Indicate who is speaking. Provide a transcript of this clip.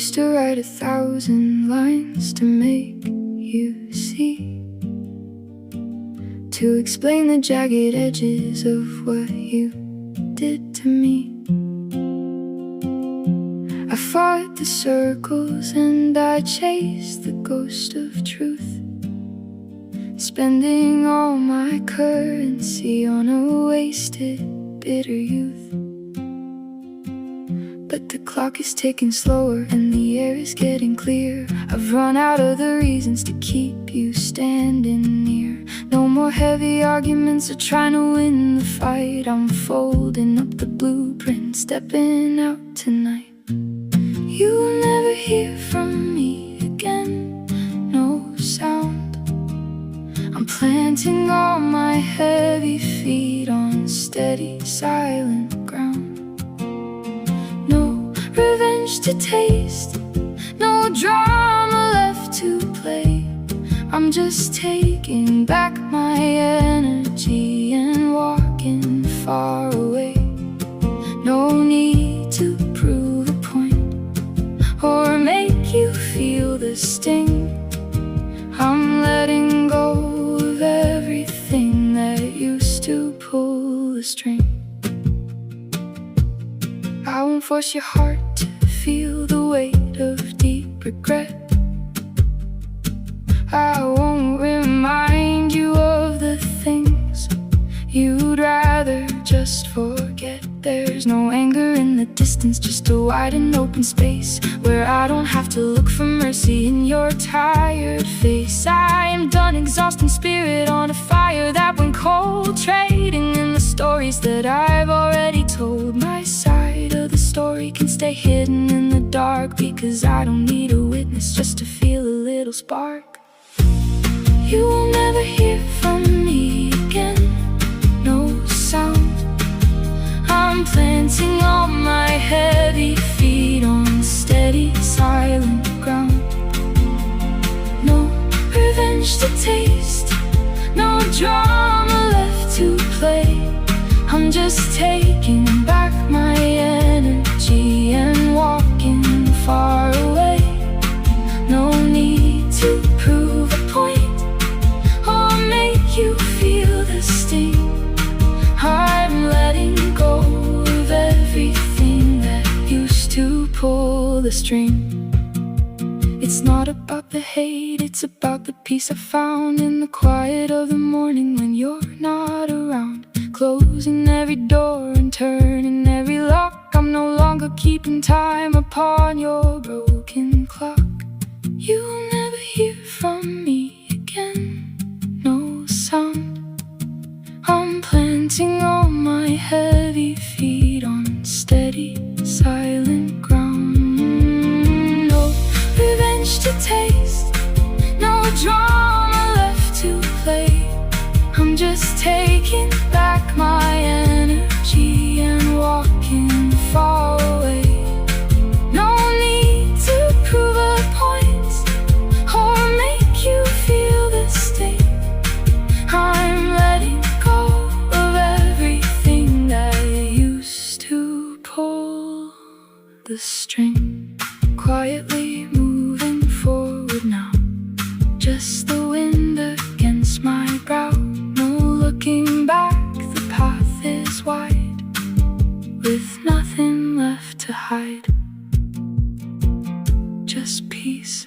Speaker 1: used to write 1,000 lines to make you see, to explain the jagged edges of what you did to me. I fought the circles and I chased the ghost of truth, spending all my currency on a wasted, bitter youth. But the clock is ticking slower and the air is getting clear. I've run out of the reasons to keep you standing near. No more heavy arguments or trying to win the fight. I'm folding up the blueprint, stepping out tonight. You will never hear from me again, no sound. I'm planting all my heavy feet on steady, silent ground. No revenge to taste, no drama left to play. I'm just taking back my energy and walking far away. No need to prove a point or make you feel the sting. I'm letting go of everything that used to pull the string. I won't force your heart to feel the weight of deep regret. I won't remind you of the things you'd rather just forget. There's no anger in the distance, just a wide and open space where I don't have to look for mercy in your tired face. I am done exhausting spirit on a fire that went cold, trading in the stories that I've already told. My side of the story can stay hidden in the dark, because I don't need a witness just to feel a little spark. You will never hear from me again, no sound. I'm planting all my heavy feet on steady, silent ground. No revenge to taste, no drama left to play. I'm just taking back my energy and walking far away. No need to prove a point or make you feel the sting. I'm letting go of everything that used to pull the string. It's not about the hate, it's about the peace I found in the quiet of the morning when you're not around. Closing every door and turning every lock. I'm no longer keeping time upon your broken clock. You'll never hear from me again, no sound. I'm planting all my heavy feet on steady, silent ground. No revenge to taste, no drama left to play. I'm just taking back my energy and walking far away. No need to prove a point or make you feel the sting. I'm letting go of everything that used to pull the string. Quietly moving forward now, just the wind against my brow. No looking back, the path is wide, with nothing left to hide. Just peace.